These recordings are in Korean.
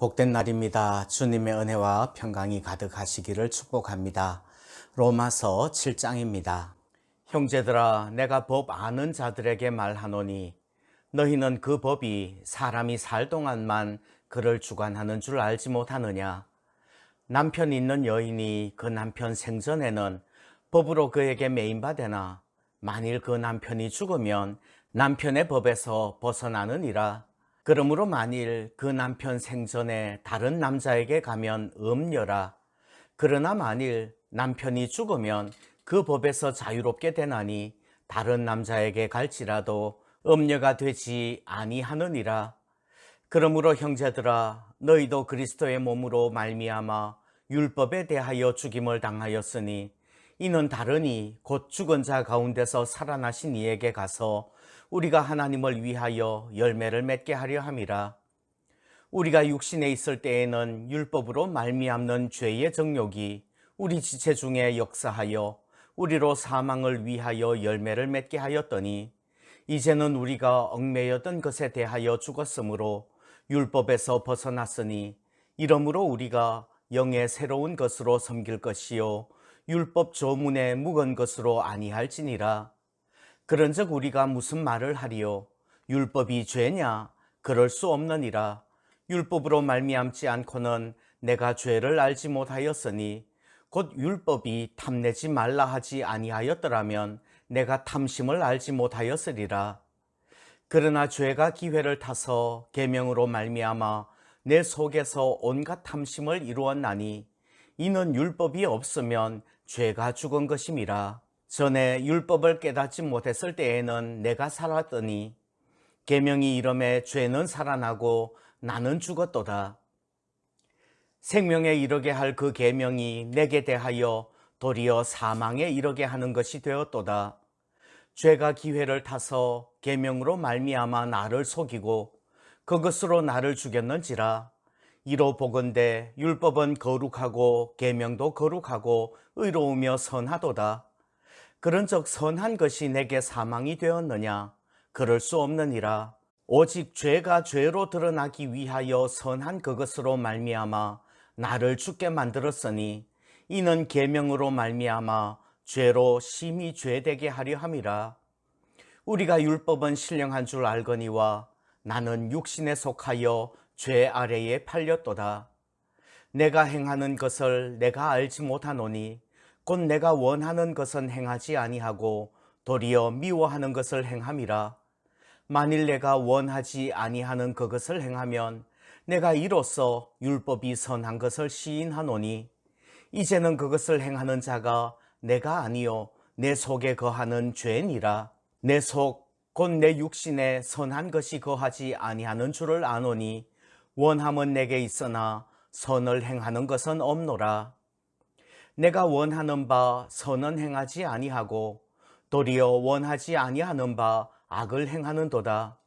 복된 날입니다. 주님의 은혜와 평강이 가득하시기를 축복합니다. 로마서 7장입니다. 형제들아, 내가 법 아는 자들에게 말하노니 너희는 그 법이 사람이 살 동안만 그를 주관하는 줄 알지 못하느냐. 남편 있는 여인이 그 남편 생전에는 법으로 그에게 매인받으나 만일 그 남편이 죽으면 남편의 법에서 벗어나느니라. 그러므로 만일 그 남편 생전에 다른 남자에게 가면 음녀라. 그러나 만일 남편이 죽으면 그 법에서 자유롭게 되나니 다른 남자에게 갈지라도 음녀가 되지 아니하느니라. 그러므로 형제들아, 너희도 그리스도의 몸으로 말미암아 율법에 대하여 죽임을 당하였으니 이는 다르니 곧 죽은 자 가운데서 살아나신 이에게 가서 우리가 하나님을 위하여 열매를 맺게 하려 함이라. 우리가 육신에 있을 때에는 율법으로 말미암는 죄의 정욕이 우리 지체 중에 역사하여 우리로 사망을 위하여 열매를 맺게 하였더니 이제는 우리가 얽매였던 것에 대하여 죽었으므로 율법에서 벗어났으니 이러므로 우리가 영의 새로운 것으로 섬길 것이요 율법 조문에 묵은 것으로 아니할지니라. 그런즉 우리가 무슨 말을 하리요? 율법이 죄냐? 그럴 수 없느니라. 율법으로 말미암지 않고는 내가 죄를 알지 못하였으니 곧 율법이 탐내지 말라 하지 아니하였더라면 내가 탐심을 알지 못하였으리라. 그러나 죄가 기회를 타서 계명으로 말미암아 내 속에서 온갖 탐심을 이루었나니 이는 율법이 없으면 죄가 죽은 것임이라. 전에 율법을 깨닫지 못했을 때에는 내가 살았더니 계명이 이름에 죄는 살아나고 나는 죽었도다. 생명에 이르게 할 그 계명이 내게 대하여 도리어 사망에 이르게 하는 것이 되었도다. 죄가 기회를 타서 계명으로 말미암아 나를 속이고 그것으로 나를 죽였는지라. 이로 보건대 율법은 거룩하고 계명도 거룩하고 의로우며 선하도다. 그런즉 선한 것이 내게 사망이 되었느냐? 그럴 수 없느니라. 오직 죄가 죄로 드러나기 위하여 선한 그것으로 말미암아 나를 죽게 만들었으니 이는 계명으로 말미암아 죄로 심히 죄되게 하려 함이라. 우리가 율법은 신령한 줄 알거니와 나는 육신에 속하여 죄 아래에 팔렸도다. 내가 행하는 것을 내가 알지 못하노니 곧 내가 원하는 것은 행하지 아니하고 도리어 미워하는 것을 행함이라. 만일 내가 원하지 아니하는 그것을 행하면 내가 이로써 율법이 선한 것을 시인하노니 이제는 그것을 행하는 자가 내가 아니요 내 속에 거하는 죄니라. 내 속 곧 내 육신에 선한 것이 거하지 아니하는 줄을 아노니 원함은 내게 있으나 선을 행하는 것은 없노라. 내가 원하는 바 선은 행하지 아니하고 도리어 원하지 아니하는 바 악을 행하는도다.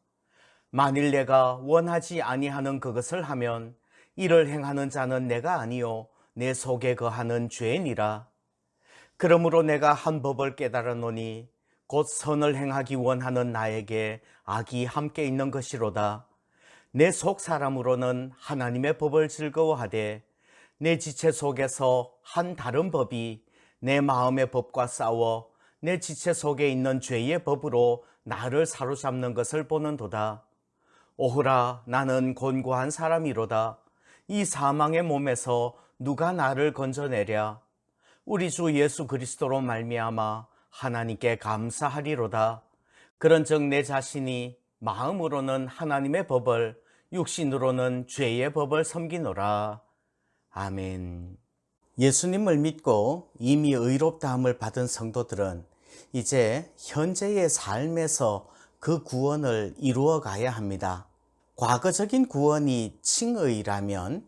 만일 내가 원하지 아니하는 그것을 하면 이를 행하는 자는 내가 아니요 내 속에 거하는 죄니라. 그러므로 내가 한 법을 깨달았노니 곧 선을 행하기 원하는 나에게 악이 함께 있는 것이로다. 내 속 사람으로는 하나님의 법을 즐거워하되 내 지체 속에서 한 다른 법이 내 마음의 법과 싸워 내 지체 속에 있는 죄의 법으로 나를 사로잡는 것을 보는도다. 오호라, 나는 곤고한 사람이로다. 이 사망의 몸에서 누가 나를 건져내랴. 우리 주 예수 그리스도로 말미암아 하나님께 감사하리로다. 그런즉 내 자신이 마음으로는 하나님의 법을 육신으로는 죄의 법을 섬기노라. 아멘. 예수님을 믿고 이미 의롭다함을 받은 성도들은 이제 현재의 삶에서 그 구원을 이루어 가야 합니다. 과거적인 구원이 칭의라면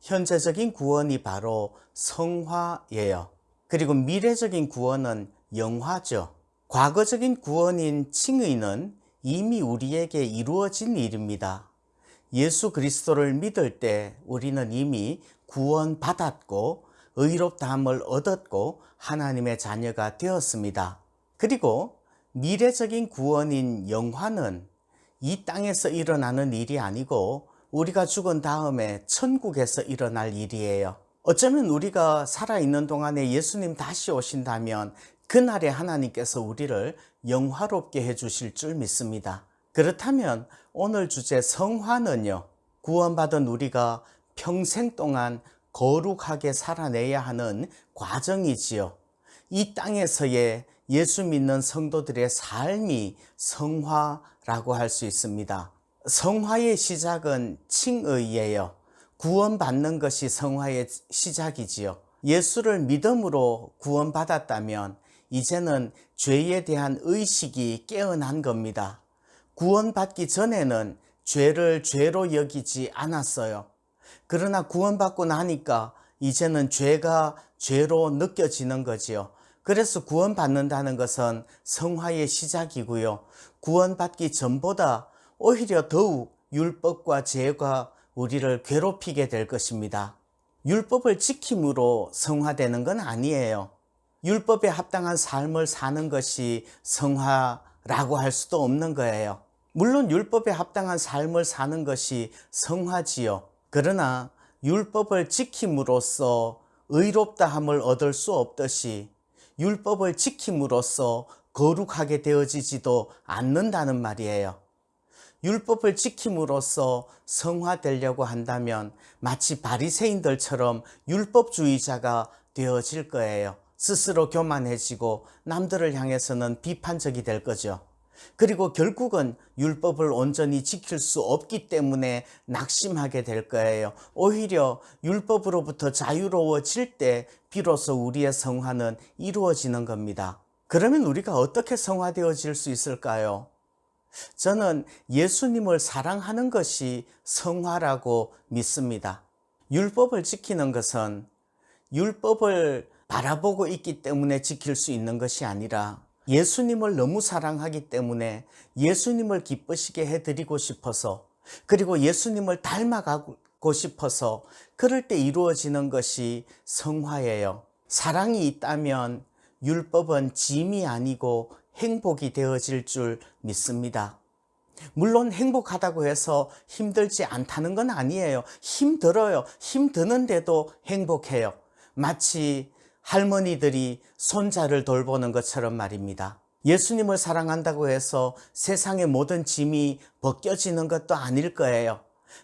현재적인 구원이 바로 성화예요. 그리고 미래적인 구원은 영화죠. 과거적인 구원인 칭의는 이미 우리에게 이루어진 일입니다. 예수 그리스도를 믿을 때 우리는 이미 구원받았고 의롭다함을 얻었고 하나님의 자녀가 되었습니다. 그리고 미래적인 구원인 영화는 이 땅에서 일어나는 일이 아니고 우리가 죽은 다음에 천국에서 일어날 일이에요. 어쩌면 우리가 살아있는 동안에 예수님 다시 오신다면 그날에 하나님께서 우리를 영화롭게 해주실 줄 믿습니다. 그렇다면 오늘 주제 성화는요, 구원받은 우리가 평생 동안 거룩하게 살아내야 하는 과정이지요. 이 땅에서의 예수 믿는 성도들의 삶이 성화라고 할 수 있습니다. 성화의 시작은 칭의예요. 구원받는 것이 성화의 시작이지요. 예수를 믿음으로 구원받았다면 이제는 죄에 대한 의식이 깨어난 겁니다. 구원받기 전에는 죄를 죄로 여기지 않았어요. 그러나 구원받고 나니까 이제는 죄가 죄로 느껴지는 거지요. 그래서 구원받는다는 것은 성화의 시작이고요. 구원받기 전보다 오히려 더욱 율법과 죄가 우리를 괴롭히게 될 것입니다. 율법을 지킴으로 성화되는 건 아니에요. 율법에 합당한 삶을 사는 것이 성화라고 할 수도 없는 거예요. 물론 율법에 합당한 삶을 사는 것이 성화지요. 그러나 율법을 지킴으로써 의롭다함을 얻을 수 없듯이 율법을 지킴으로써 거룩하게 되어지지도 않는다는 말이에요. 율법을 지킴으로써 성화되려고 한다면 마치 바리새인들처럼 율법주의자가 되어질 거예요. 스스로 교만해지고 남들을 향해서는 비판적이 될 거죠. 그리고 결국은 율법을 온전히 지킬 수 없기 때문에 낙심하게 될 거예요. 오히려 율법으로부터 자유로워질 때 비로소 우리의 성화는 이루어지는 겁니다. 그러면 우리가 어떻게 성화되어질 수 있을까요? 저는 예수님을 사랑하는 것이 성화라고 믿습니다. 율법을 지키는 것은 율법을 바라보고 있기 때문에 지킬 수 있는 것이 아니라 예수님을 너무 사랑하기 때문에 예수님을 기쁘시게 해드리고 싶어서, 그리고 예수님을 닮아가고 싶어서 그럴 때 이루어지는 것이 성화예요. 사랑이 있다면 율법은 짐이 아니고 행복이 되어질 줄 믿습니다. 물론 행복하다고 해서 힘들지 않다는 건 아니에요. 힘들어요. 힘드는데도 행복해요. 마치 할머니들이 손자를 돌보는 것처럼 말입니다. 예수님을 사랑한다고 해서 세상의 모든 짐이 벗겨지는 것도 아닐 거예요.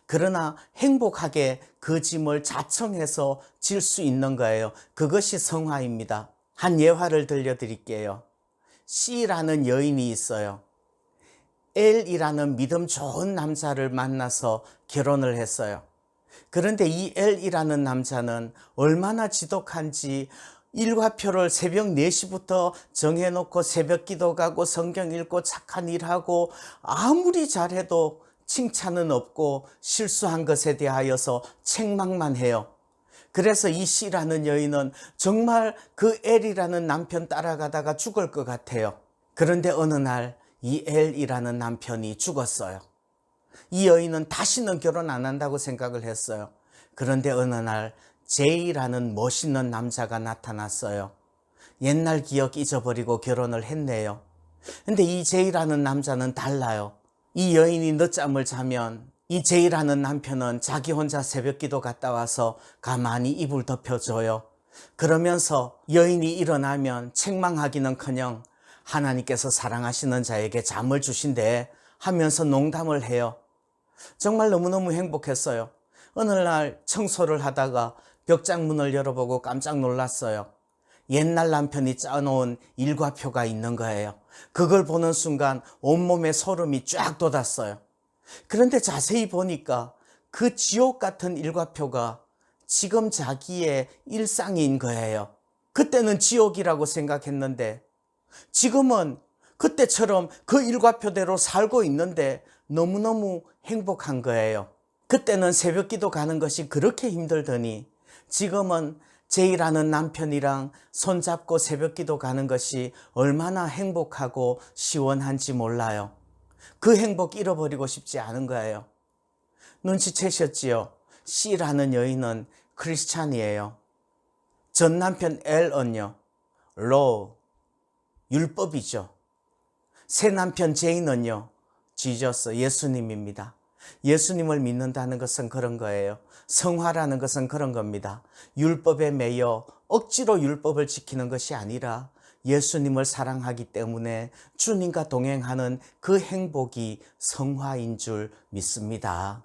그러나 행복하게 그 짐을 자청해서 질 수 있는 거예요. 그것이 성화입니다. 한 예화를 들려드릴게요. C라는 여인이 있어요. L이라는 믿음 좋은 남자를 만나서 결혼을 했어요. 그런데 이 L이라는 남자는 얼마나 지독한지 일과표를 새벽 4시부터 정해놓고 새벽 기도 가고 성경 읽고 착한 일하고 아무리 잘해도 칭찬은 없고 실수한 것에 대하여서 책망만 해요. 그래서 이 C라는 여인은 정말 그 L이라는 남편 따라가다가 죽을 것 같아요. 그런데 어느 날 이 L이라는 남편이 죽었어요. 이 여인은 다시는 결혼 안 한다고 생각을 했어요. 그런데 어느 날 J라는 멋있는 남자가 나타났어요. 옛날 기억 잊어버리고 결혼을 했네요. 근데 이 J라는 남자는 달라요. 이 여인이 늦잠을 자면 이 J라는 남편은 자기 혼자 새벽기도 갔다 와서 가만히 이불 덮여줘요. 그러면서 여인이 일어나면 책망하기는커녕 하나님께서 사랑하시는 자에게 잠을 주신대 하면서 농담을 해요. 정말 너무너무 행복했어요. 어느 날 청소를 하다가 벽장문을 열어보고 깜짝 놀랐어요. 옛날 남편이 짜놓은 일과표가 있는 거예요. 그걸 보는 순간 온몸에 소름이 쫙 돋았어요. 그런데 자세히 보니까 그 지옥 같은 일과표가 지금 자기의 일상인 거예요. 그때는 지옥이라고 생각했는데 지금은 그때처럼 그 일과표대로 살고 있는데 너무너무 행복한 거예요. 그때는 새벽기도 가는 것이 그렇게 힘들더니 지금은 제이라는 남편이랑 손잡고 새벽기도 가는 것이 얼마나 행복하고 시원한지 몰라요. 그 행복 잃어버리고 싶지 않은 거예요. 눈치채셨지요? C라는 여인은 크리스찬이에요. 전 남편 L은요, 로, 율법이죠. 새 남편 J는요, 지저스, 예수님입니다. 예수님을 믿는다는 것은 그런 거예요. 성화라는 것은 그런 겁니다. 율법에 매여 억지로 율법을 지키는 것이 아니라 예수님을 사랑하기 때문에 주님과 동행하는 그 행복이 성화인 줄 믿습니다.